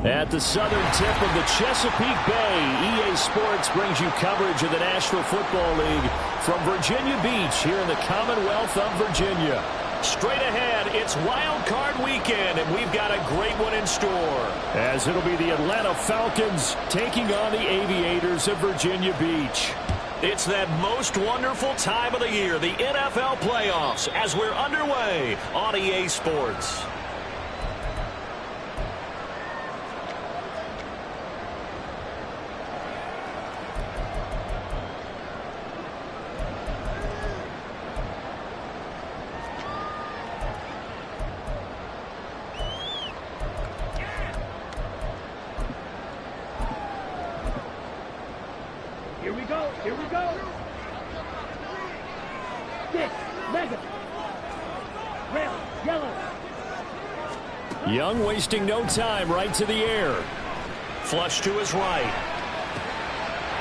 At the southern tip of the Chesapeake Bay, EA Sports brings you coverage of the National Football League from Virginia Beach here in the Commonwealth of Virginia. Straight ahead, it's Wild Card Weekend, and we've got a great one in store. As it'll be the Atlanta Falcons taking on the Aviators of Virginia Beach. It's that most wonderful time of the year, the NFL playoffs, as we're underway on EA Sports. Here we go. Six, mega. Red, yellow. Young wasting no time, right to the air. Flush to his right.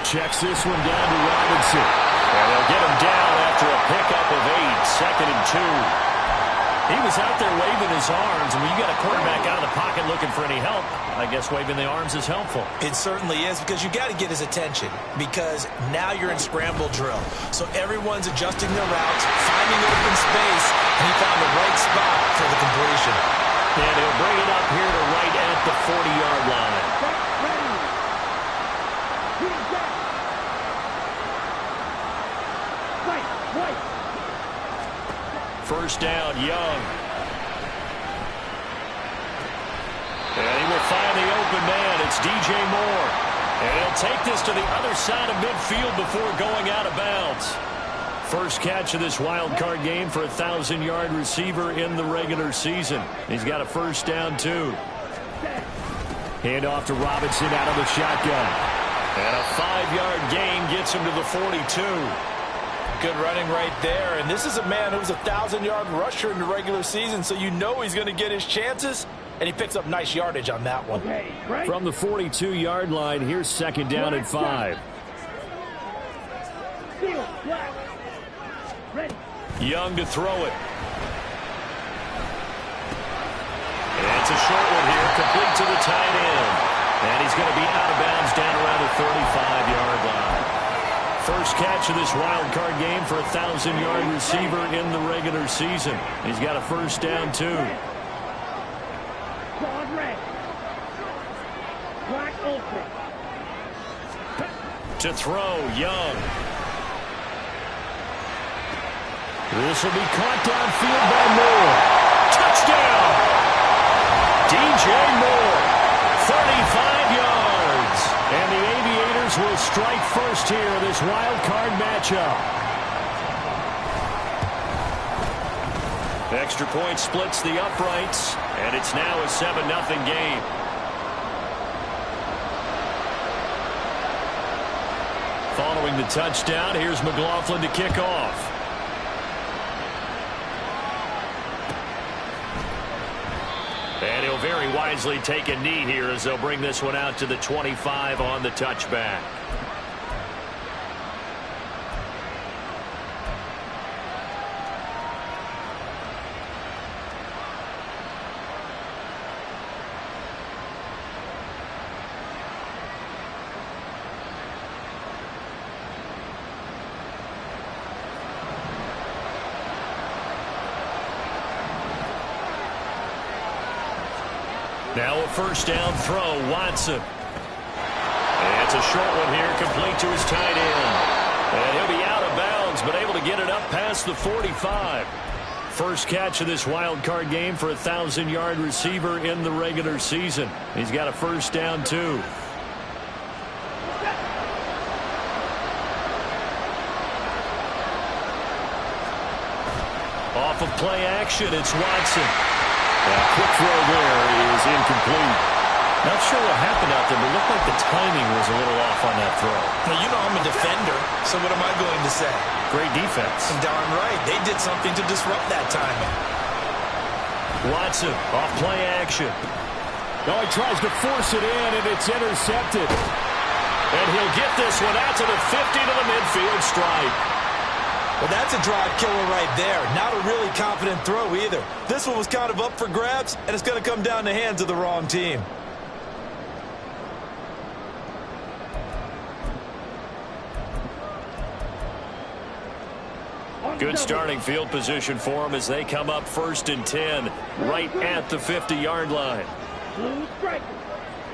Checks this one down to Robinson. And they'll get him down after a pickup of 8, 2nd and 2. He was out there waving his arms, and when you got a quarterback out of the pocket looking for any help, I guess waving the arms is helpful. It certainly is, because you got to get his attention, because now you're in scramble drill. So everyone's adjusting their routes, finding open space, and he found the right spot for the completion. And he'll bring it up here to right at the 40-yard line. First down, Young. And he will find the open man. It's DJ Moore. And he'll take this to the other side of midfield before going out of bounds. First catch of this wild card game for a 1,000-yard receiver in the regular season. He's got a first down, too. Hand off to Robinson out of the shotgun. And a 5-yard gain gets him to the 42. Good running right there. And this is a man who was a 1,000-yard rusher in the regular season, so you know he's going to get his chances. And he picks up nice yardage on that one. From the 42-yard line, here's second down and 5. Young to throw it. And it's a short one here, complete to the tight end. And he's going to be out of bounds down around the 35-yard line. First catch of this wild card game for a 1,000-yard receiver in the regular season. He's got a first down, too. To throw, Young. This will be caught downfield by Moore. Touchdown! DJ Moore, 35 yards. And the Aviators will strike first here in this wild card matchup. Extra point splits the uprights, and it's now a 7-0 game. Following the touchdown, here's McLaughlin to kick off. And he'll very wisely take a knee here as they'll bring this one out to the 25 on the touchback. Now a first down throw, Watson. And it's a short one here, complete to his tight end. And he'll be out of bounds, but able to get it up past the 45. First catch of this wild card game for a 1,000-yard receiver in the regular season. He's got a first down, too. Off of play action, it's Watson. Quick throw there is incomplete. Not sure what happened out there, but it looked like the timing was a little off on that throw. Now, you know I'm a defender, so what am I going to say? Great defense. And darn right. They did something to disrupt that timing. Watson off play action. Oh, he tries to force it in, and it's intercepted. And he'll get this one out to the 50 to the midfield stripe. Well, that's a drive killer right there. Not a really confident throw either. This one was kind of up for grabs, and it's going to come down the hands of the wrong team. Good starting field position for them as they come up 1st and 10 right at the 50-yard line. Blue striker.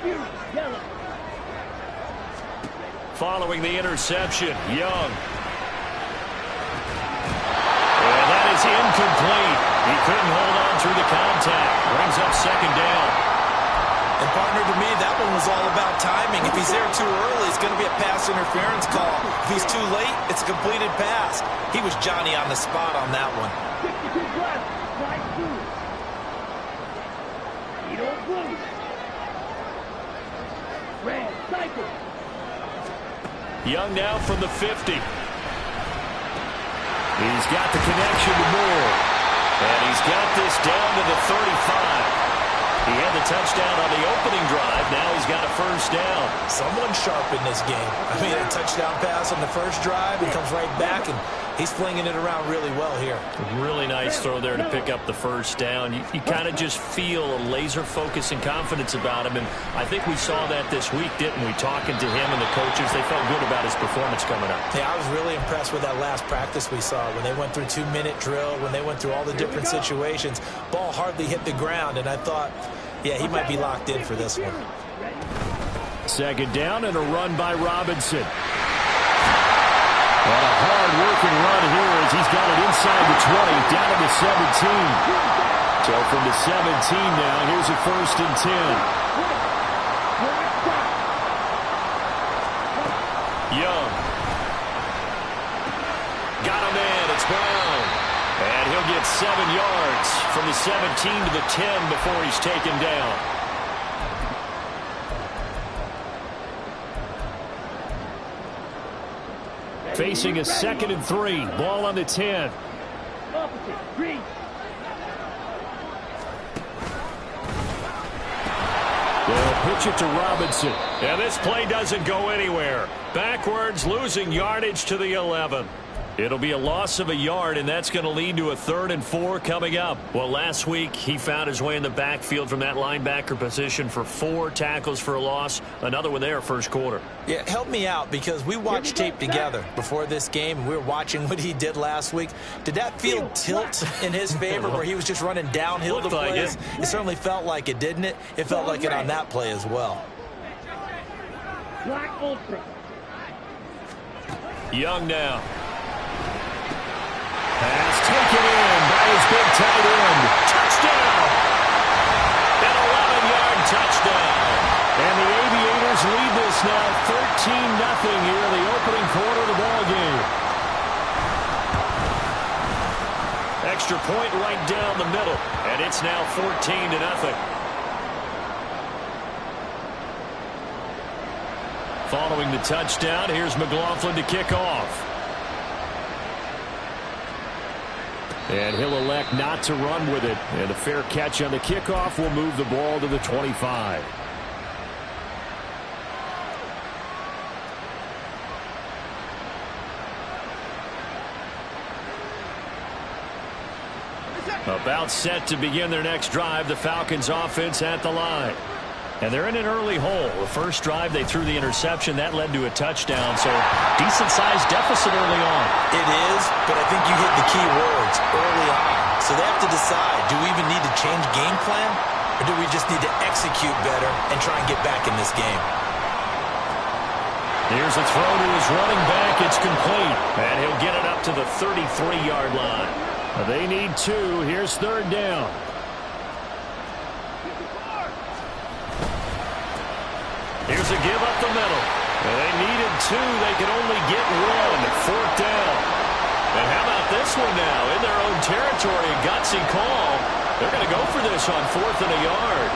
Yellow. Following the interception, Young. And that is incomplete. He couldn't hold on through the contact. Brings up 2nd down. And partner, to me, that one was all about timing. If he's there too early, it's going to be a pass interference call. If he's too late, it's a completed pass. He was Johnny on the spot on that one. 62 left. Slide through. Edo blue. Red cycle. Young now from the 50. He's got the connection to Moore. And he's got this down to the 35. He had the touchdown on the opening drive. Now he's got a 1st down. Someone sharp in this game. I mean, a touchdown pass on the first drive. He comes right back, and he's flinging it around really well here. Really nice throw there to pick up the 1st down. You kind of just feel a laser focus and confidence about him, and I think we saw that this week, didn't we? Talking to him and the coaches, they felt good about his performance coming up. Yeah, I was really impressed with that last practice we saw when they went through 2-minute drill, when they went through all the different situations. Ball hardly hit the ground, and I thought, yeah, he might be locked in for this one. 2nd down and a run by Robinson. And a hard-working run here as he's got it inside the 20, down to the 17. So from the 17 now, here's a 1st and 10. Young. Got him in. It's Brown. And he'll get 7 yards from the 17 to the 10 before he's taken down. Facing a 2nd and 3. Ball on the 10. Opposite. Green. They'll pitch it to Robinson. And this play doesn't go anywhere. Backwards, losing yardage to the 11. It'll be a loss of a yard, and that's going to lead to a 3rd and 4 coming up. Well, last week, he found his way in the backfield from that linebacker position for 4 tackles for a loss. Another one there, 1st quarter. Yeah, help me out, because we watched tape together before this game. We were watching what he did last week. Did that field tilt in his favor where he was just running downhill to plays? It certainly felt like it, didn't it? It felt like it on that play as well. Black ultra. Young now. Pass taken in by his big tight end. Touchdown! An 11-yard touchdown. And the Aviators lead this now 13-0 here in the opening quarter of the ballgame. Extra point right down the middle. And it's now 14-0. Following the touchdown, here's McLaughlin to kick off. And he'll elect not to run with it. And a fair catch on the kickoff will move the ball to the 25. About set to begin their next drive. The Falcons offense at the line. And they're in an early hole. The first drive, they threw the interception. That led to a touchdown. So decent-sized deficit early on. It is, but I think you hit the key words early on. So they have to decide, do we even need to change game plan? Or do we just need to execute better and try and get back in this game? Here's a throw to his running back. It's complete. And he'll get it up to the 33-yard line. They need 2. Here's 3rd down. Here's a give up the middle. And they needed 2. They could only get 1. 4th down. And how about this one now? In their own territory, a gutsy call. They're going to go for this on 4th and a yard.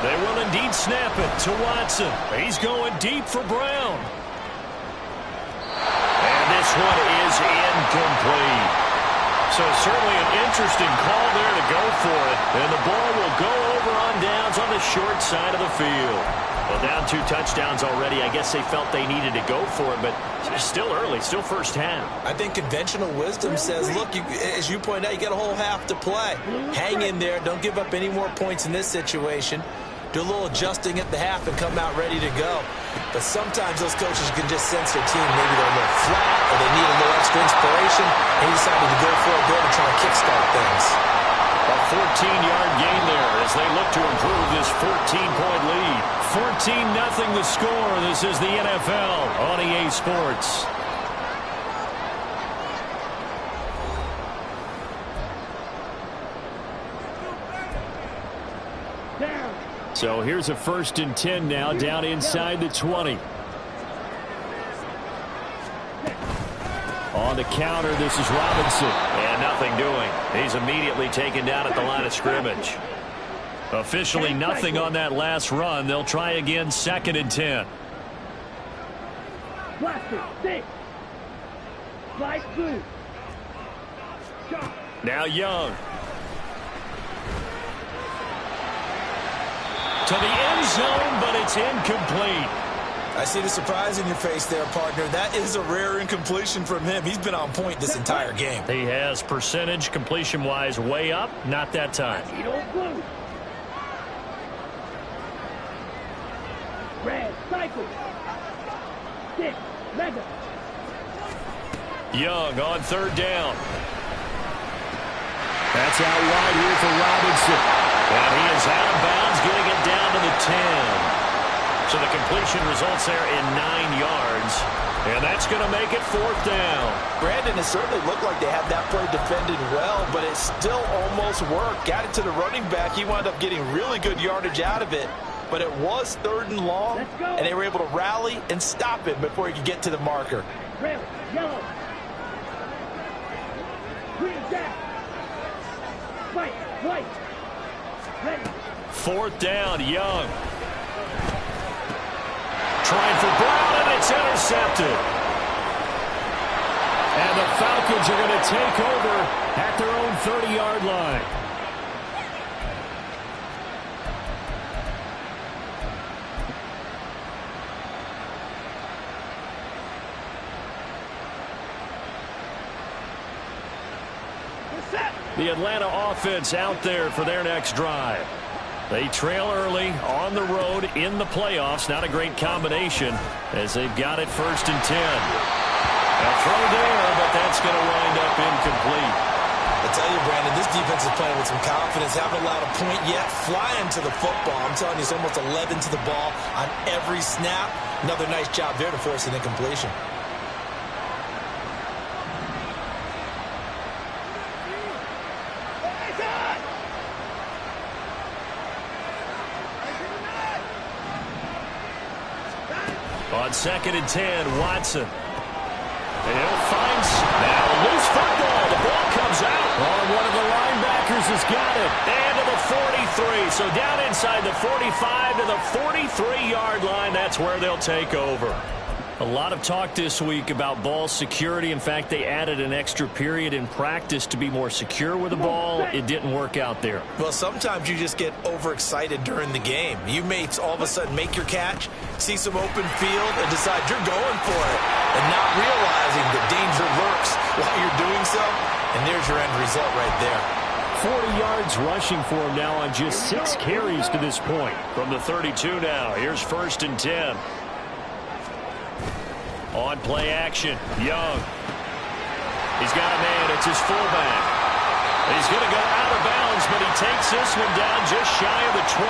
They will indeed snap it to Watson. He's going deep for Brown. And this one is incomplete. So certainly an interesting call there to go for it. And the ball will go over on downs on the short side of the field. Well, down 2 touchdowns already. I guess they felt they needed to go for it, but it's still early, still first half. I think conventional wisdom says, look, as you pointed out, you got a whole half to play. Hang in there. Don't give up any more points in this situation. do a little adjusting at the half, and come out ready to go. But sometimes those coaches can just sense their team. Maybe they're a little flat or they need a little extra inspiration. And he decided to go for it there to try to kickstart things. A 14-yard gain there as they look to improve this 14-point lead. 14-0 the score. This is the NFL on EA Sports. So here's a 1st and 10 now, down inside the 20. On the counter, this is Robinson. And nothing doing. He's immediately taken down at the line of scrimmage. Officially nothing on that last run. They'll try again, 2nd and 10. Blaster, 6. Slide through. Now Young. To the end zone, but it's incomplete. I see the surprise in your face there, partner. That is a rare incompletion from him. He's been on point this entire game. He has percentage completion-wise way up. Not that time. Red, cycle. 6, mega. Young on 3rd down. That's out wide here for Robinson. And he is out of bounds, getting it down to the 10. So the completion results there in 9 yards. And that's going to make it 4th down. Brandon, it certainly looked like they had that play defended well, but it still almost worked. Got it to the running back. He wound up getting really good yardage out of it. But it was 3rd and long, and they were able to rally and stop it before he could get to the marker. Red, yellow. Green, jack. White, white. Ready. 4th down, Young. Trying for Brown, and it's intercepted. And the Falcons are going to take over at their own 30-yard line. The Atlanta offense out there for their next drive. They trail early on the road in the playoffs. Not a great combination as they've got it 1st and 10. A throw there, but that's going to wind up incomplete. I tell you, Brandon, this defense is playing with some confidence. Haven't allowed a point yet. Flying to the football. I'm telling you, it's almost 11 to the ball on every snap. Another nice job there to force an incompletion. On 2nd and 10, Watson. And he'll find now a loose football. The ball comes out. Oh, one of the linebackers has got it. And to the 43. So down inside the 45 to the 43-yard line. That's where they'll take over. A lot of talk this week about ball security. In fact, they added an extra period in practice to be more secure with the ball. It didn't work out there. Well, sometimes you just get overexcited during the game. You may all of a sudden make your catch, see some open field, and decide you're going for it, and not realizing the danger lurks while you're doing so. And there's your end result right there. 40 yards rushing for him now on just 6 carries to this point. From the 32 now, here's 1st and 10. On play action, Young. He's got a man. It's his fullback. He's going to go out of bounds, but he takes this one down just shy of the 20.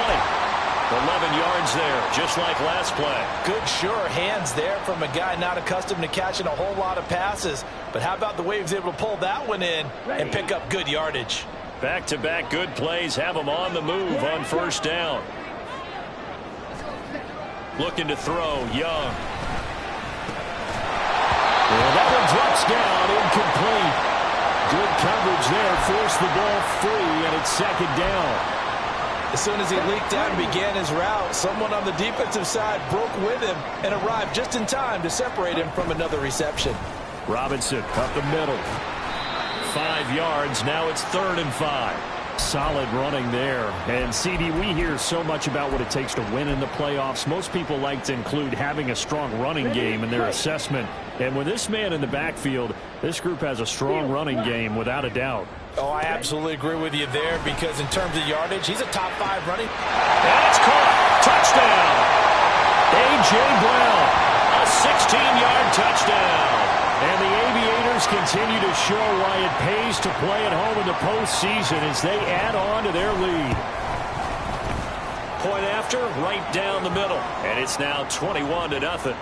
11 yards there, just like last play. Good, sure hands there from a guy not accustomed to catching a whole lot of passes. But how about the way he was able to pull that one in and pick up good yardage? Back-to-back good plays have him on the move on 1st down. Looking to throw, Young. Well, that one drops down, incomplete. Good coverage there, forced the ball free, and it's 2nd down. As soon as he leaked out and began his route, someone on the defensive side broke with him and arrived just in time to separate him from another reception. Robinson up the middle. 5 yards, now it's 3rd and 5. Solid running there. And, CD, we hear so much about what it takes to win in the playoffs. Most people like to include having a strong running game in their assessment. And with this man in the backfield, this group has a strong running game without a doubt. Oh, I absolutely agree with you there because in terms of yardage, he's a top 5 running. And it's caught. Touchdown. A.J. Brown, a 16-yard touchdown. And the Aviators continue to show why it pays to play at home in the postseason as they add on to their lead. Point after, right down the middle. And it's now 21-0.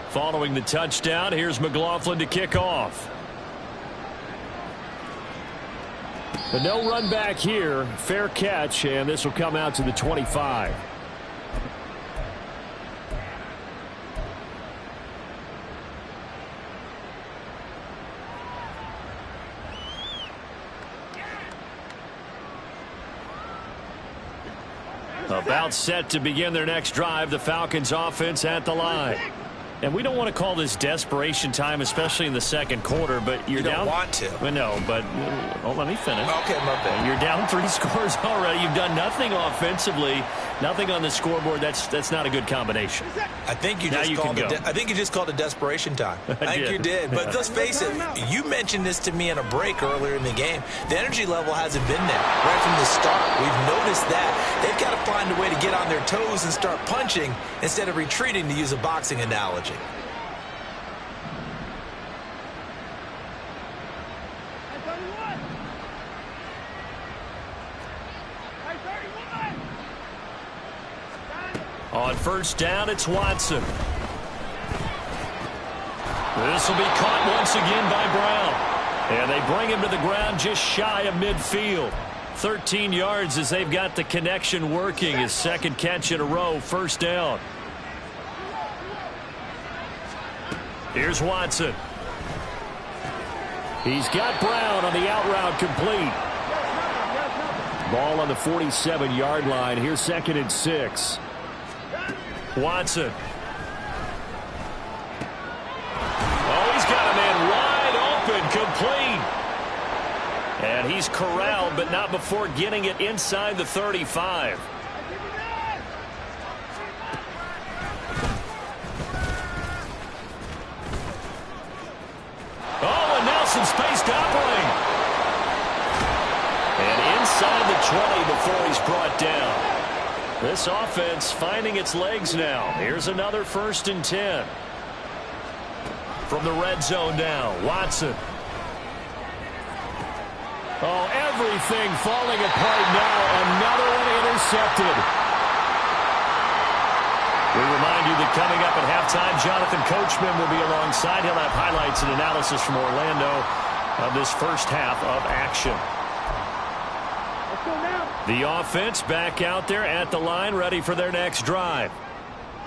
Following the touchdown, here's McLaughlin to kick off. But no run back here. Fair catch, and this will come out to the 25. About set to begin their next drive, the Falcons offense at the line. And we don't want to call this desperation time, especially in the second quarter, but you're down. You don't want to. Well, no, but let me finish. Okay, my bad. You're down 3 scores already. You've done nothing offensively, nothing on the scoreboard. That's not a good combination. I think you just called it desperation time. I think you did. But let's face it, you mentioned this to me in a break earlier in the game. The energy level hasn't been there right from the start. We've noticed that. They've got to find a way to get on their toes and start punching instead of retreating, to use a boxing analogy. On first down, it's Watson. This will be caught once again by Brown. And they bring him to the ground just shy of midfield. 13 yards as they've got the connection working. His second catch in a row, first down. Here's Watson. He's got Brown on the out route complete. Ball on the 47-yard line. Here's 2nd and 6. Watson. Oh, he's got a man wide open, complete. And he's corralled, but not before getting it inside the 35. Oh, and now some space to operate. And inside the 20 before he's brought down. This offense finding its legs now. Here's another 1st and 10. From the red zone now, Watson. Oh, everything falling apart now. Another one intercepted. We remind you that coming up at halftime, Jonathan Coachman will be alongside. He'll have highlights and analysis from Orlando of this first half of action. The offense back out there at the line, ready for their next drive.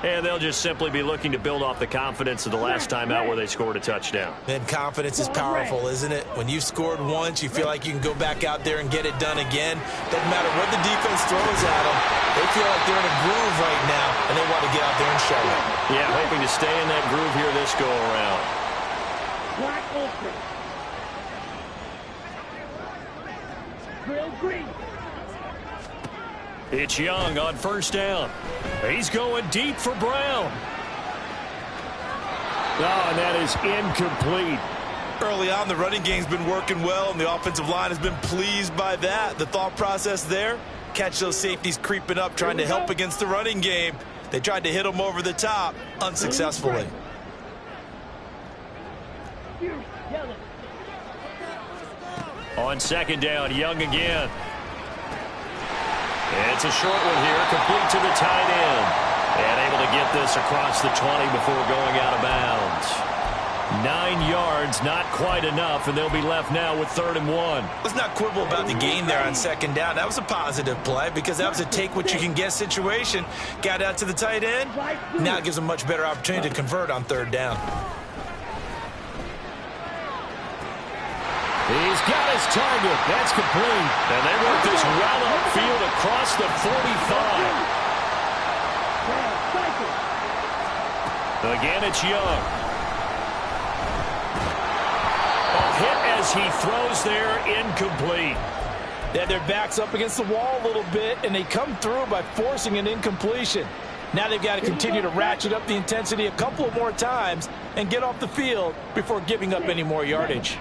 And they'll just simply be looking to build off the confidence of the last time out where they scored a touchdown. And confidence is powerful, isn't it? When you've scored once, you feel like you can go back out there and get it done again. Doesn't matter what the defense throws at them. They feel like they're in a groove right now, and they want to get out there and show it. Yeah, hoping to stay in that groove here this go-around. Black open. Drill green. It's Young on first down. He's going deep for Brown. Oh, and that is incomplete. Early on, the running game's been working well, and the offensive line has been pleased by that. The thought process there, catch those safeties creeping up, trying to help against the running game. They tried to hit them over the top, unsuccessfully. On second down, Young again. It's a short one here, complete to the tight end. And able to get this across the 20 before going out of bounds. 9 yards, not quite enough, and they'll be left now with 3rd and 1. Let's not quibble about the gain there on second down. That was a positive play because that was a take-what-you-can-get situation. Got out to the tight end. Now it gives them a much better opportunity to convert on 3rd down. He's got his target. That's complete. And they work this well upfield across the 45. Again, it's Young. A hit as he throws there, incomplete. They had their backs up against the wall a little bit, and they come through by forcing an incompletion. Now they've got to continue to ratchet up the intensity a couple more times and get off the field before giving up any more yardage.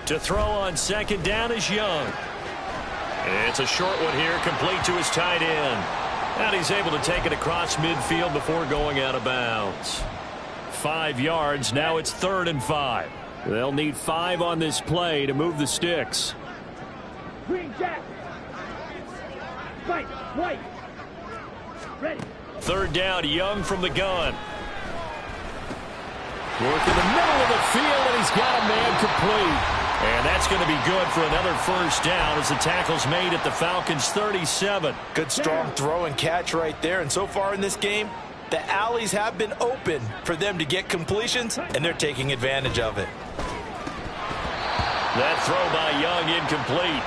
To throw on second down is Young. It's a short one here, complete to his tight end. And he's able to take it across midfield before going out of bounds. 5 yards, now it's 3rd and 5. They'll need 5 on this play to move the sticks. Green jack. Right, white. Ready. 3rd down, Young from the gun. Work in the middle of the field, and he's got a man complete. And that's going to be good for another 1st down as the tackle's made at the Falcons' 37. Good strong throw and catch right there. And so far in this game, the alleys have been open for them to get completions, and they're taking advantage of it. That throw by Young incomplete.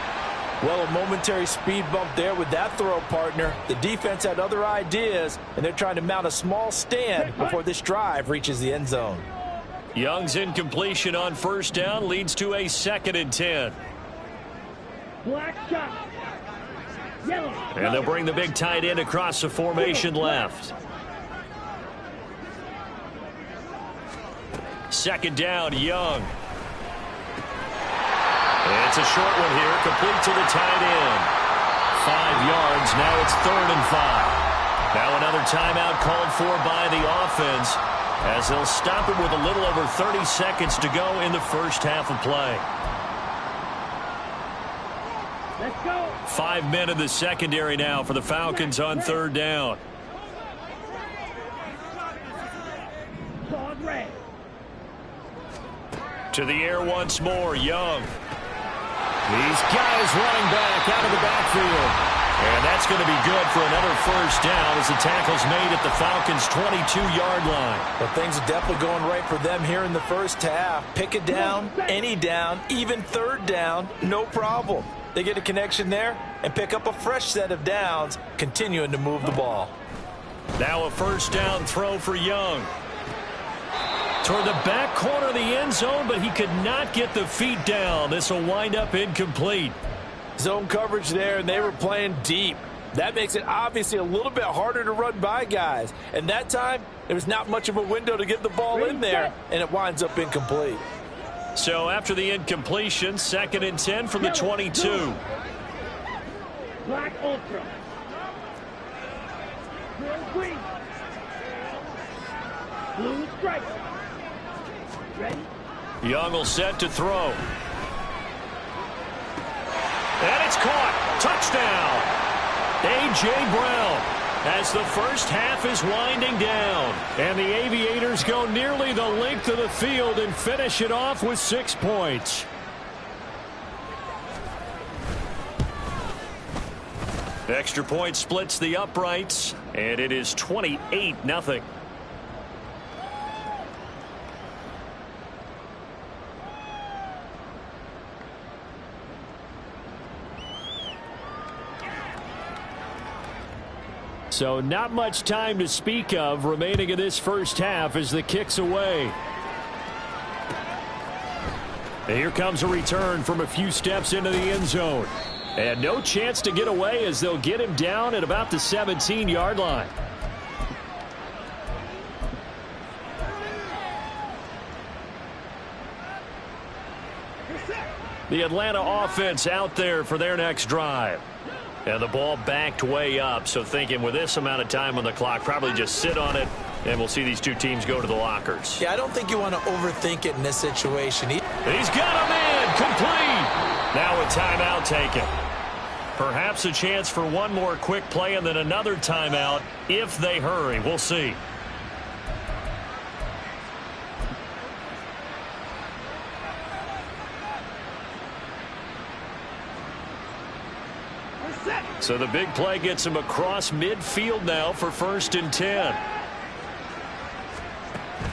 Well, a momentary speed bump there with that throw, partner. The defense had other ideas, and they're trying to mount a small stand before this drive reaches the end zone. Young's incompletion on 1st down leads to a 2nd and 10. Black shot. Yellow. And they'll bring the big tight end across the formation left. 2nd down, Young. It's a short one here, complete to the tight end. 5 yards, now it's 3rd and 5. Now another timeout called for by the offense, as they'll stop it with a little over 30 seconds to go in the 1st half of play. Let's go. 5 men in the secondary now for the Falcons on 3rd down. Sod red. To the air once more, Young. These guys running back out of the backfield. And that's going to be good for another 1st down as the tackle's made at the Falcons' 22-yard line. But things are definitely going right for them here in the 1st half. Pick a down, any down, even 3rd down, no problem. They get a connection there and pick up a fresh set of downs, continuing to move the ball. Now a 1st down throw for Young. Toward the back corner of the end zone, but he could not get the feet down. This will wind up incomplete. Zone coverage there, and they were playing deep. That makes it obviously a little bit harder to run by guys. And that time, there was not much of a window to get the ball in there, and it winds up incomplete. So after the incompletion, 2nd and 10 from the 22. Black ultra. Green. Blue stripe. Ready. Young will set to throw. And it's caught. Touchdown. A.J. Brown as the 1st half is winding down. And the Aviators go nearly the length of the field and finish it off with 6 points. Extra point splits the uprights, and it is 28-0. So not much time to speak of remaining in this 1st half as the kick's away. And here comes a return from a few steps into the end zone. And no chance to get away as they'll get him down at about the 17-yard line. The Atlanta offense out there for their next drive. And the ball backed way up, so thinking with this amount of time on the clock, probably just sit on it, and we'll see these two teams go to the lockers. Yeah, I don't think you want to overthink it in this situation. He's got him in, complete. Now a timeout taken. Perhaps a chance for one more quick play and then another timeout if they hurry. We'll see. So the big play gets him across midfield now for 1st and 10.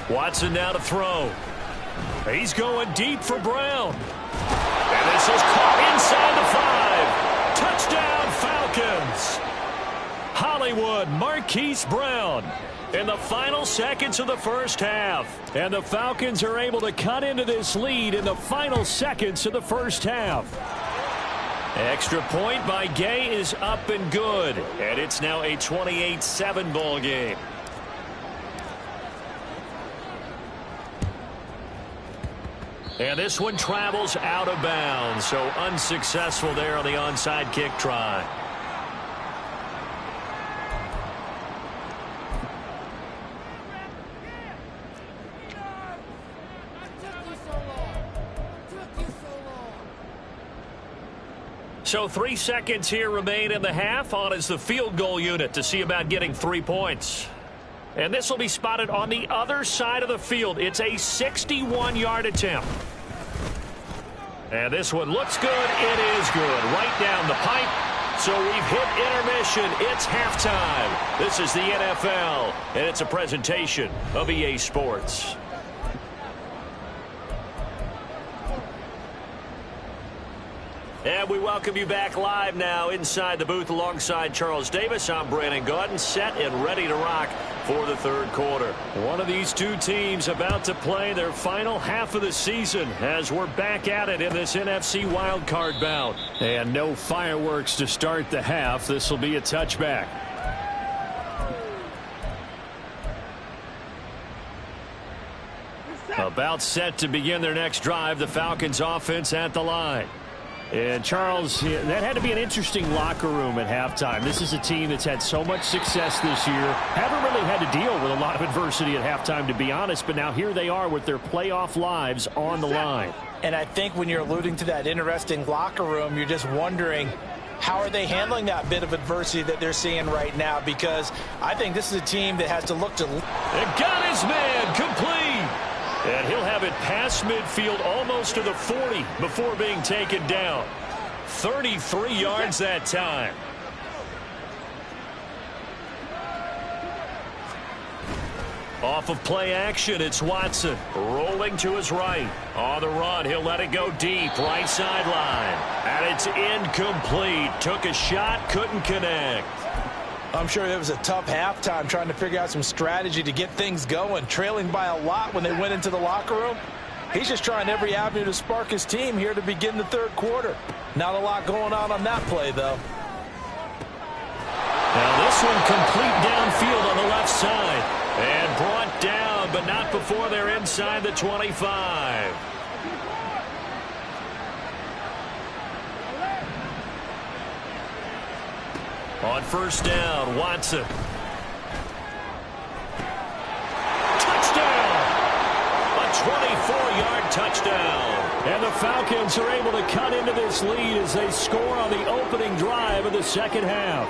Watson now to throw. He's going deep for Brown. And this is caught inside the 5. Touchdown Falcons. Hollywood Marquise Brown in the final seconds of the 1st half. And the Falcons are able to cut into this lead in the final seconds of the 1st half. Extra point by Gay is up and good. And it's now a 28-7 ball game. And this one travels out of bounds. So unsuccessful there on the onside kick try. So 3 seconds here remain in the half. On is the field goal unit to see about getting 3 points. And this will be spotted on the other side of the field. It's a 61-yard attempt. And this one looks good. It is good. Right down the pipe. So we've hit intermission. It's halftime. This is the NFL, and it's a presentation of EA Sports. And we welcome you back live now inside the booth alongside Charles Davis. I'm Brandon Gaudin, set and ready to rock for the third quarter. One of these two teams about to play their final half of the season as we're back at it in this NFC wildcard bout. And no fireworks to start the half. This will be a touchback. About set to begin their next drive. The Falcons offense at the line. And, Charles, that had to be an interesting locker room at halftime. This is a team that's had so much success this year. Haven't really had to deal with a lot of adversity at halftime, to be honest. But now here they are with their playoff lives on the line. And I think when you're alluding to that interesting locker room, you're just wondering, how are they handling that bit of adversity that they're seeing right now? Because I think this is a team that has to look to... And got his man complete. And he'll have it past midfield almost to the 40 before being taken down. 33 yards that time. Off of play action, it's Watson rolling to his right. On the run, he'll let it go deep, right sideline. And it's incomplete. Took a shot, couldn't connect. I'm sure it was a tough halftime trying to figure out some strategy to get things going. Trailing by a lot when they went into the locker room. He's just trying every avenue to spark his team here to begin the third quarter. Not a lot going on that play, though. Now this one complete downfield on the left side. And brought down, but not before they're inside the 25. On first down, Watson. Touchdown! A 24-yard touchdown. And the Falcons are able to cut into this lead as they score on the opening drive of the second half.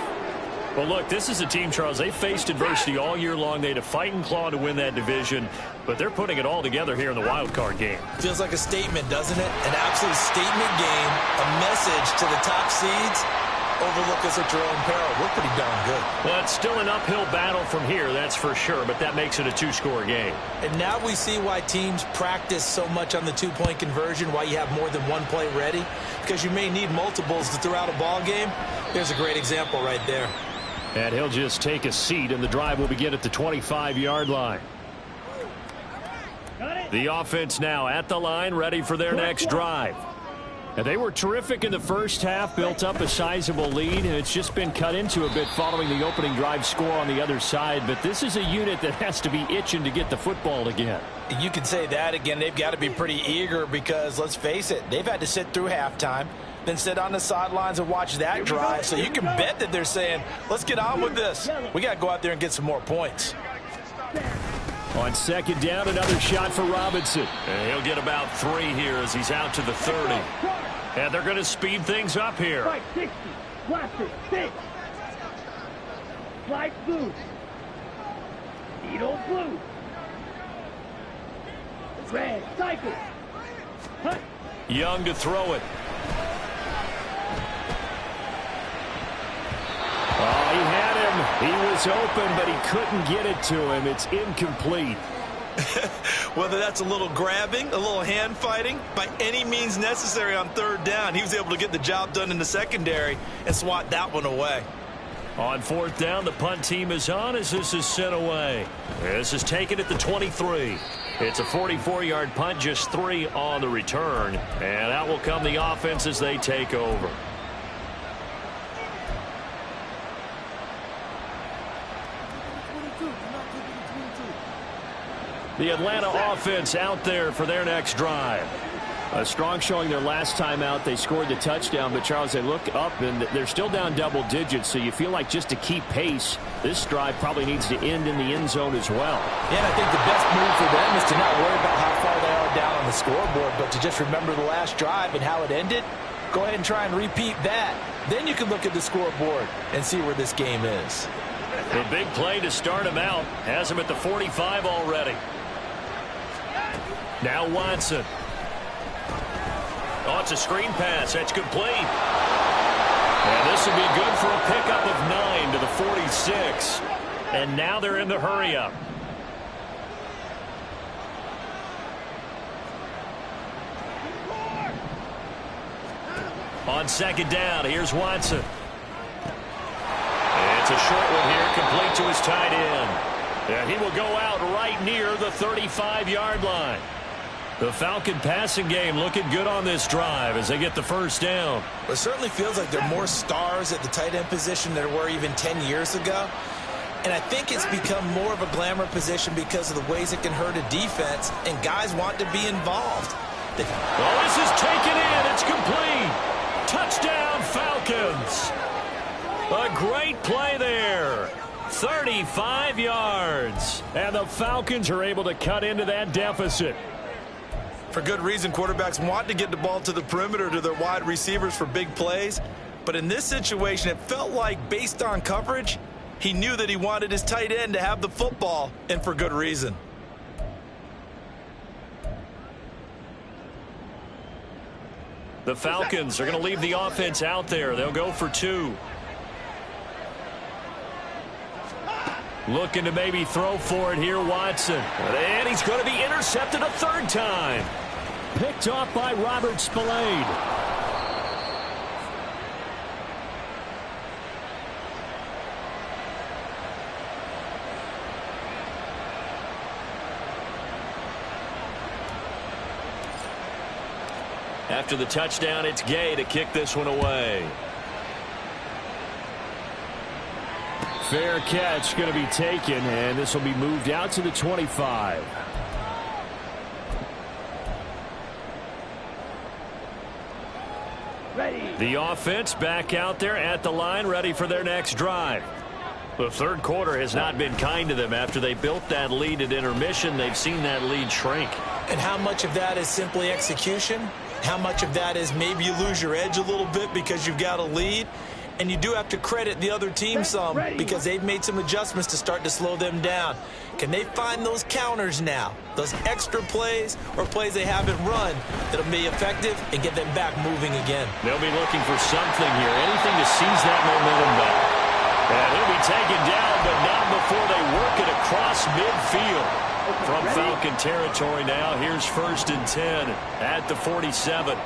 Well, look, this is a team, Charles, they faced adversity all year long. They had to fight and claw to win that division, but they're putting it all together here in the wild card game. Feels like a statement, doesn't it? An absolute statement game, a message to the top seeds. Overlook us at your own peril. We're pretty darn good. Well, it's still an uphill battle from here, that's for sure, but that makes it a two-score game. And now we see why teams practice so much on the two-point conversion, why you have more than one play ready, because you may need multiples to throw out a ball game. There's a great example right there. And he'll just take a seat, and the drive will begin at the 25-yard line. The offense now at the line, ready for their next drive. And they were terrific in the first half, built up a sizable lead, and it's just been cut into a bit following the opening drive score on the other side. But this is a unit that has to be itching to get the football again. You can say that again. They've got to be pretty eager because, let's face it, they've had to sit through halftime, then sit on the sidelines and watch that drive. So you can bet that they're saying, let's get on with this. We got to go out there and get some more points. On second down, another shot for Robinson. And he'll get about 3 here as he's out to the 30. And they're going to speed things up here. Right, 60. Watson, 6. Slide blue. Needle blue. Red, cycle. Hut. Young to throw it. Oh, he had him. He was open, but he couldn't get it to him. It's incomplete. Whether that's a little grabbing, a little hand fighting, by any means necessary on third down, he was able to get the job done in the secondary and swat that one away. On fourth down, the punt team is on as this is sent away. This is taken at the 23. It's a 44-yard punt, just 3 on the return. And out will come the offense as they take over. The Atlanta offense out there for their next drive. A strong showing their last time out. They scored the touchdown, but Charles, they look up and they're still down double digits, so you feel like just to keep pace, this drive probably needs to end in the end zone as well. Yeah, and I think the best move for them is to not worry about how far they are down on the scoreboard, but to just remember the last drive and how it ended. Go ahead and try and repeat that. Then you can look at the scoreboard and see where this game is. The big play to start him out has him at the 45 already. Now Watson. Oh, it's a screen pass. That's complete. And this will be good for a pickup of 9 to the 46. And now they're in the hurry-up. On second down, here's Watson. It's a short one here, complete to his tight end. And he will go out right near the 35-yard line. The Falcon passing game looking good on this drive as they get the first down. It certainly feels like there are more stars at the tight end position than there were even 10 years ago. And I think it's become more of a glamour position because of the ways it can hurt a defense, and guys want to be involved. Well, this is taken in. It's complete. Touchdown, Falcons. A great play there. 35 yards. And the Falcons are able to cut into that deficit. For good reason, quarterbacks want to get the ball to the perimeter to their wide receivers for big plays. But in this situation, it felt like, based on coverage, he knew that he wanted his tight end to have the football, and for good reason. The Falcons are going to leave the offense out there. They'll go for 2. Looking to maybe throw for it here, Watson. And he's going to be intercepted a third time. Picked off by Robert Spillane. After the touchdown, it's Gay to kick this one away. Fair catch going to be taken, and this will be moved out to the 25. Ready. The offense back out there at the line, ready for their next drive. The third quarter has not been kind to them. After they built that lead at intermission, they've seen that lead shrink. And how much of that is simply execution? How much of that is maybe you lose your edge a little bit because you've got a lead? And you do have to credit the other team some because they've made some adjustments to start to slow them down. Can they find those counters now, those extra plays or plays they haven't run that'll be effective and get them back moving again? They'll be looking for something here, anything to seize that momentum back. And he'll be taken down, but not before they work it across midfield. From Falcon territory now, here's 1st and 10 at the 47.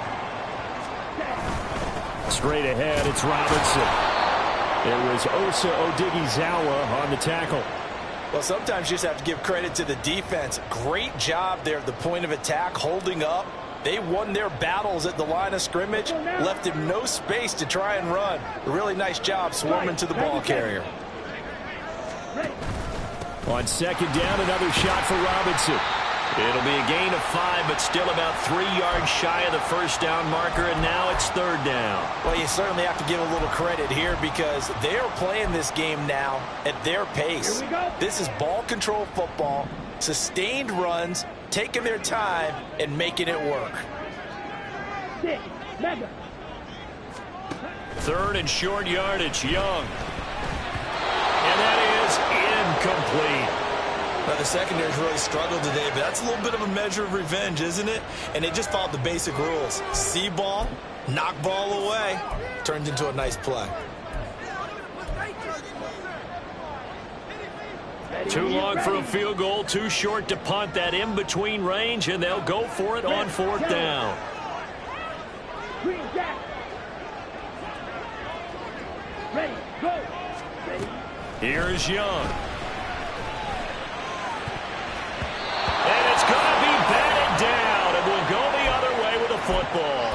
Straight ahead, it's Robinson. It was Osa Odighizuwa on the tackle. Well, sometimes you just have to give credit to the defense. Great job there at the point of attack, holding up. They won their battles at the line of scrimmage, left him no space to try and run. A really nice job swarming to the ball carrier. On second down, another shot for Robinson. It'll be a gain of 5, but still about 3 yards shy of the first down marker, and now it's 3rd down. Well, you certainly have to give a little credit here because they're playing this game now at their pace. This is ball control football, sustained runs, taking their time, and making it work. 3rd and short yardage, Young. And that is incomplete. Now, the secondary's really struggled today, but that's a little bit of a measure of revenge, isn't it? And they just followed the basic rules. See ball, knock ball away, turned into a nice play. Too long for a field goal, too short to punt. That in-between range, and they'll go for it on 4th down. Ready, go. Ready. Here's Young. And it's going to be batted down, and we'll go the other way with the football.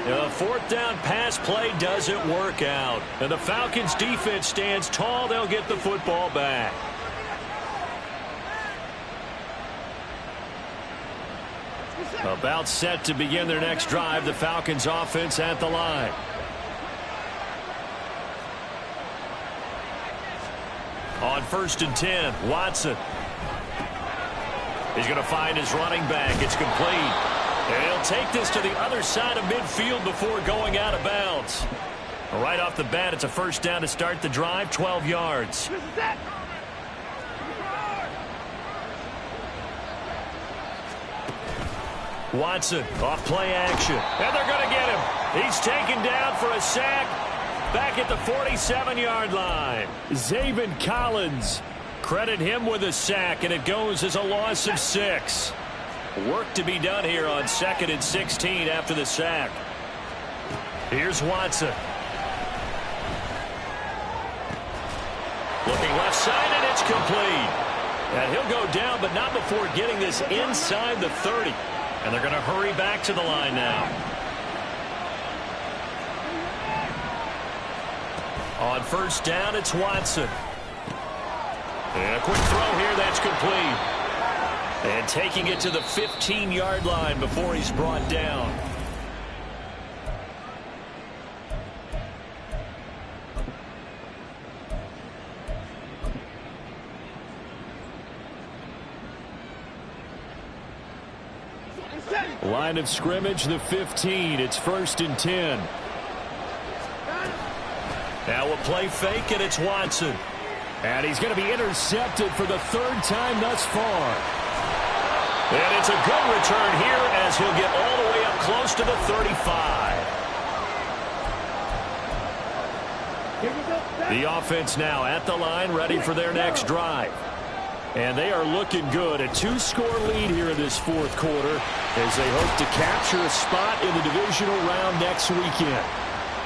The 4th down pass play doesn't work out. And the Falcons' defense stands tall. They'll get the football back. About set to begin their next drive. The Falcons offense at the line. On 1st and 10, Watson. He's going to find his running back. It's complete. And he'll take this to the other side of midfield before going out of bounds. Right off the bat, it's a first down to start the drive, 12 yards. Watson off play action. And they're going to get him. He's taken down for a sack. Back at the 47-yard line. Zaven Collins. Credit him with a sack, and it goes as a loss of 6. Work to be done here on 2nd and 16 after the sack. Here's Watson. Looking left side, and it's complete. And he'll go down, but not before getting this inside the 30. And they're going to hurry back to the line now. On 1st down, it's Watson. And a quick throw here, that's complete. And taking it to the 15-yard line before he's brought down. Line of scrimmage, the 15. It's 1st and 10. Now a play fake, and it's Watson. And he's going to be intercepted for the 3rd time thus far. And it's a good return here as he'll get all the way up close to the 35. The offense now at the line, ready for their next drive. And they are looking good. A 2-score lead here in this 4th quarter as they hope to capture a spot in the divisional round next weekend.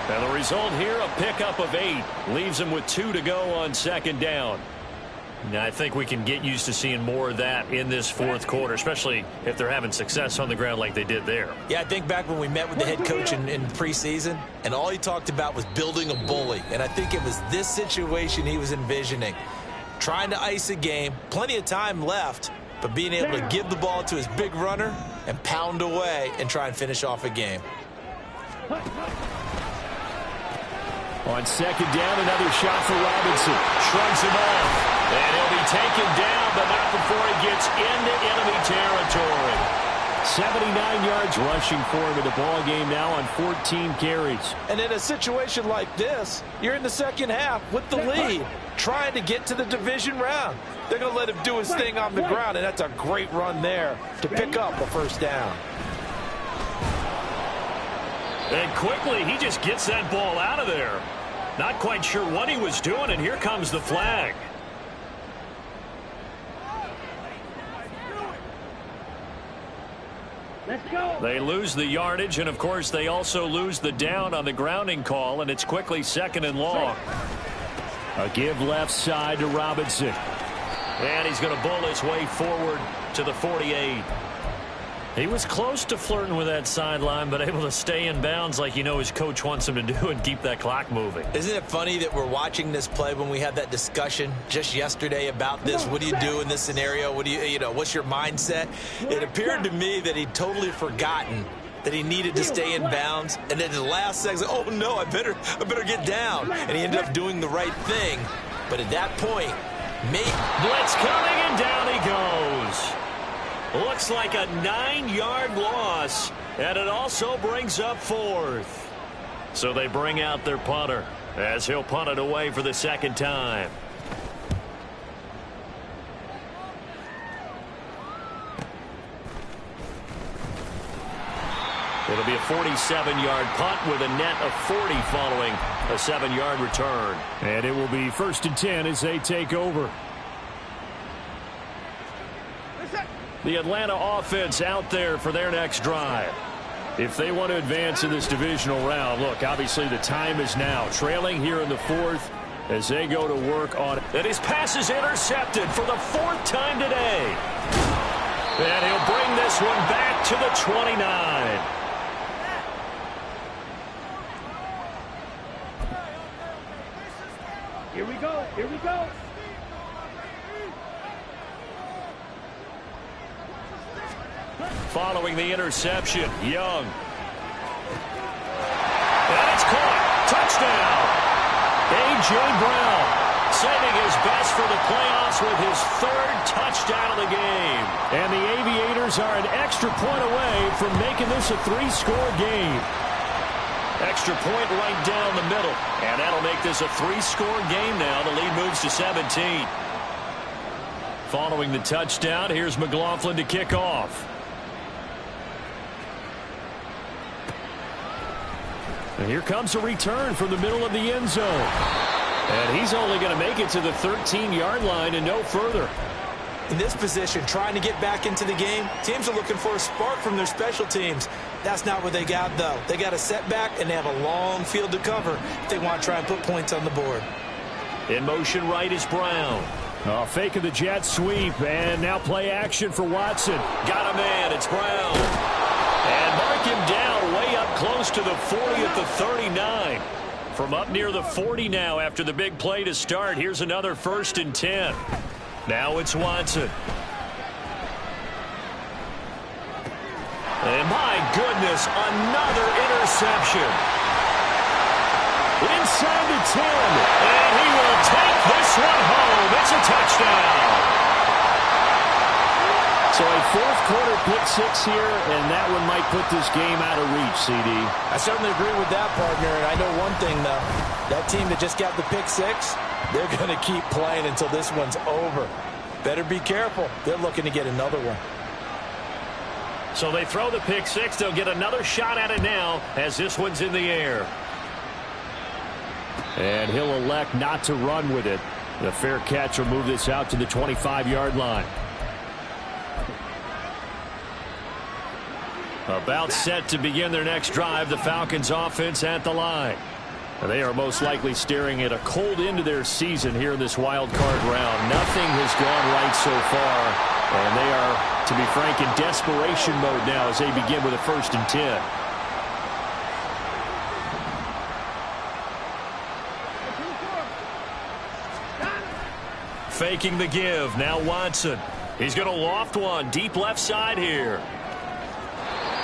And the result here, a pickup of 8. Leaves them with 2 to go on 2nd down. Now, I think we can get used to seeing more of that in this 4th quarter, especially if they're having success on the ground like they did there. Yeah, I think back when we met with the head coach in preseason, and all he talked about was building a bully. And I think it was this situation he was envisioning. Trying to ice a game, plenty of time left, but being able to give the ball to his big runner and pound away and try and finish off a game. On 2nd down, another shot for Robinson. Shrugs him off. And he'll be taken down, but not before he gets into enemy territory. 79 yards rushing for him in the ball game now on 14 carries. And in a situation like this, you're in the 2nd half with the lead, trying to get to the division round. They're going to let him do his thing on the ground, and that's a great run there to pick up the 1st down. And quickly, he just gets that ball out of there. Not quite sure what he was doing, and here comes the flag. Let's go. They lose the yardage, and of course they also lose the down on the grounding call, and it's quickly 2nd and long. A give left side to Robinson. And he's going to bull his way forward to the 48. He was close to flirting with that sideline, but able to stay in bounds like his coach wants him to do and keep that clock moving. Isn't it funny that we're watching this play when we had that discussion just yesterday about this? What do you do in this scenario? What do what's your mindset? It appeared to me that he'd totally forgotten that he needed to stay in bounds, and then the last second, oh no, I better get down. And he ended up doing the right thing. But at that point, blitz coming, and down he goes. Looks like a 9-yard loss, and it also brings up 4th. So they bring out their punter as he'll punt it away for the 2nd time. It'll be a 47-yard punt with a net of 40 following a 7-yard return. And it will be 1st and 10 as they take over. The Atlanta offense out there for their next drive. If they want to advance in this divisional round, look, obviously the time is now. Trailing here in the 4th as they go to work on it. And his pass is intercepted for the 4th time today. And he'll bring this one back to the 29. Here we go. Here we go. following the interception. Young. And it's caught. Touchdown. A.J. Brown saving his best for the playoffs with his third touchdown of the game. And the Aviators are an extra point away from making this a 3-score game. Extra point right down the middle. And that'll make this a 3-score game now. The lead moves to 17. Following the touchdown, here's McLaughlin to kick off. And here comes a return from the middle of the end zone. And he's only going to make it to the 13-yard line and no further. In this position, trying to get back into the game, teams are looking for a spark from their special teams. That's not what they got, though. They got a setback, and they have a long field to cover if they want to try and put points on the board. In motion right is Brown. Faking the jet sweep, and now play action for Watson. Got a man, it's Brown. And mark him down way up close to the 40 at the 39. From up near the 40 now after the big play to start. Here's another 1st and 10. Now it's Watson. And my goodness, another interception. Inside the 10. And he will take this one home. It's a touchdown. So a fourth-quarter pick-6 here, and that one might put this game out of reach, CD. I certainly agree with that, partner. And I know one thing, though. That team that just got the pick-6, they're going to keep playing until this one's over. Better be careful. They're looking to get another one. So they throw the pick-6. They'll get another shot at it now as this one's in the air. And he'll elect not to run with it. The fair catch will move this out to the 25-yard line. About set to begin their next drive, the Falcons offense at the line. They are most likely staring at a cold end to their season here in this wild card round. Nothing has gone right so far, and they are, to be frank, in desperation mode now as they begin with a 1st and 10. Faking the give, now Watson. He's going to loft one deep left side here.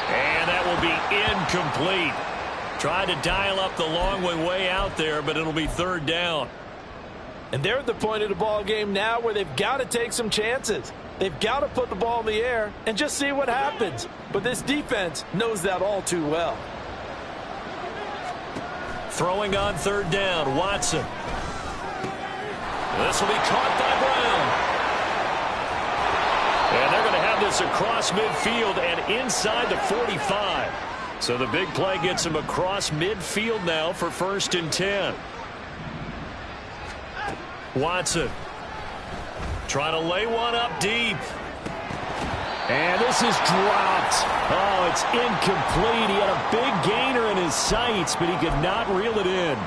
And that will be incomplete. Tried to dial up the long way out there, but it'll be 3rd down. And they're at the point of the ball game now where they've got to take some chances. They've got to put the ball in the air and just see what happens. But this defense knows that all too well. Throwing on 3rd down, Watson. This will be caught by Brown. And they're going to have this across midfield and inside the 45. So the big play gets him across midfield now for 1st and 10. Watson trying to lay one up deep. And this is dropped. Oh, it's incomplete. He had a big gainer in his sights, but he could not reel it in.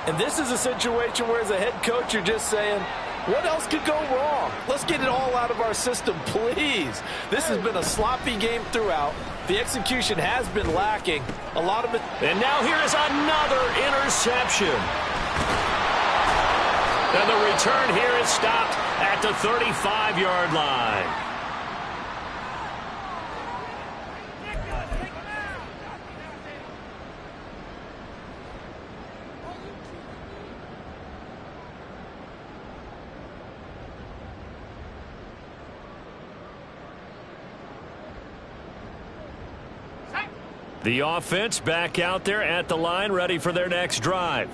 And this is a situation where as a head coach you're just saying, what else could go wrong? Let's get it all out of our system, please. This has been a sloppy game throughout. The execution has been lacking. A lot of it. And now here is another interception. And the return here is stopped at the 35-yard line. The offense back out there at the line, ready for their next drive.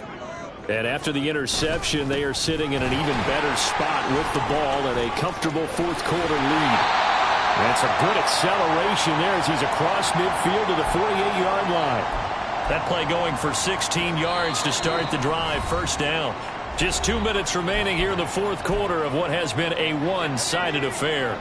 And after the interception, they are sitting in an even better spot with the ball and a comfortable fourth-quarter lead. That's a good acceleration there as he's across midfield to the 48-yard line. That play going for 16 yards to start the drive, 1st down. Just 2 minutes remaining here in the fourth quarter of what has been a one-sided affair.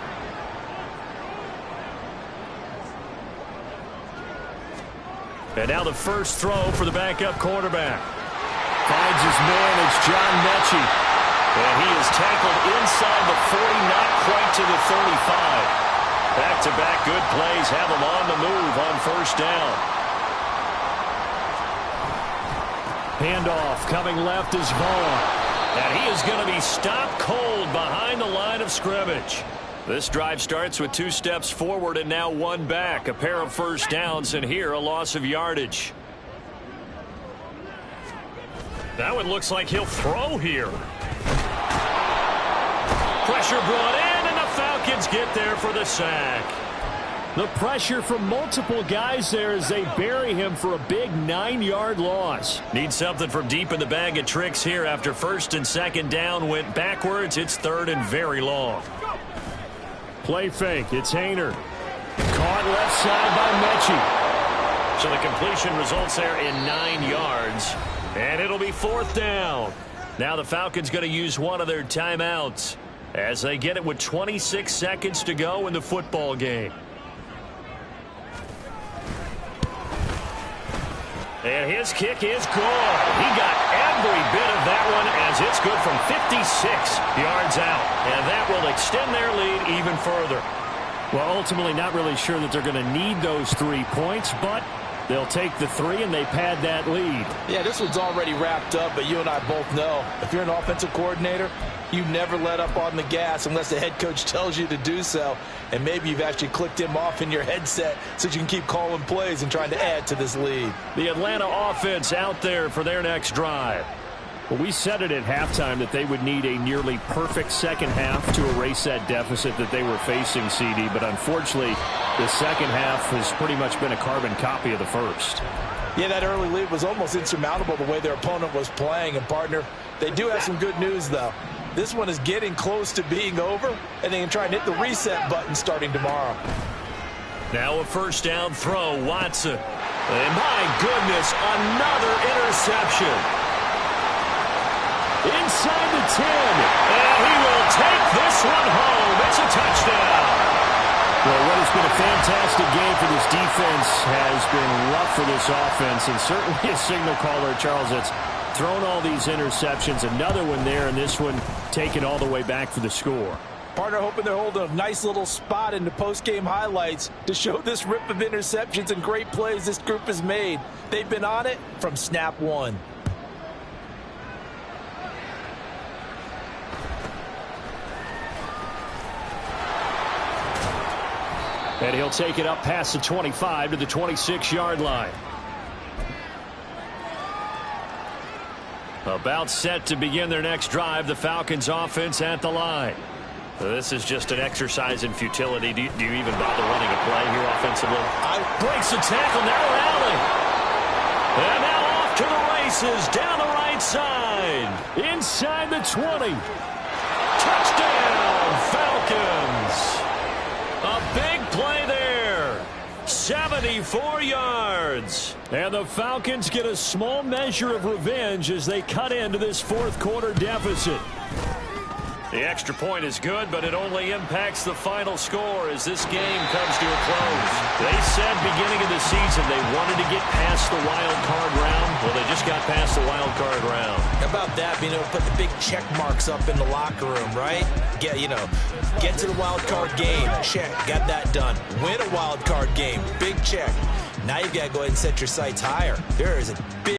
And now the first throw for the backup quarterback. Finds his man, it's John Mechie. And he is tackled inside the 40, not quite to the 35. Back-to-back good plays have him on the move on 1st down. Handoff coming left is Vaughn. And he is going to be stopped cold behind the line of scrimmage. This drive starts with 2 steps forward and now 1 back. A pair of first downs, and here a loss of yardage. Now it looks like he'll throw here. Pressure brought in, and the Falcons get there for the sack. The pressure from multiple guys there as they bury him for a big 9-yard loss. Need something from deep in the bag of tricks here after first and second down went backwards. It's 3rd and very long. Play fake. It's Hayner. Caught left side by Mechie. So the completion results there in 9 yards. And it'll be 4th down. Now the Falcons going to use one of their timeouts as they get it with 26 seconds to go in the football game. And his kick is good. He got every bit of that one as it's good from 56 yards out. And that will extend their lead even further. Well, ultimately not really sure that they're going to need those 3 points, but they'll take the 3 and they pad that lead. Yeah, this one's already wrapped up, but you and I both know if you're an offensive coordinator, you never let up on the gas unless the head coach tells you to do so. And maybe you've actually clicked him off in your headset so you can keep calling plays and trying to add to this lead. The Atlanta offense out there for their next drive. Well, we said it at halftime that they would need a nearly perfect second half to erase that deficit that they were facing, CD. But unfortunately, the second half has pretty much been a carbon copy of the first. Yeah, that early lead was almost insurmountable the way their opponent was playing. And, partner, they do have some good news, though. This one is getting close to being over, and they can try and hit the reset button starting tomorrow. Now a first down throw, Watson. And my goodness, another interception. Inside the 10, and he will take this one home. It's a touchdown. Well, what has been a fantastic game for this defense has been rough for this offense, and certainly a signal caller, Charles, that's thrown all these interceptions. Another one there, and this one taken all the way back for the score. Partner hoping they're holding a nice little spot in the post-game highlights to show this rip of interceptions and great plays this group has made. They've been on it from snap one. And he'll take it up past the 25 to the 26-yard line. About set to begin their next drive, the Falcons offense at the line. This is just an exercise in futility. Do you even bother running a play here offensively? Breaks the tackle, narrow alley. And now off to the races, down the right side. Inside the 20. Touchdown, Falcons. A big play there. 74 yards. And the Falcons get a small measure of revenge as they cut into this fourth quarter deficit. The extra point is good, but it only impacts the final score as this game comes to a close. They said beginning of the season they wanted to get past the wild card round. Well, they just got past the wild card round. How about that? Put the big check marks up in the locker room, right? Get to the wild card game. Check. Got that done. Win a wild card game. Big check. Now you've got to go ahead and set your sights higher. There is a big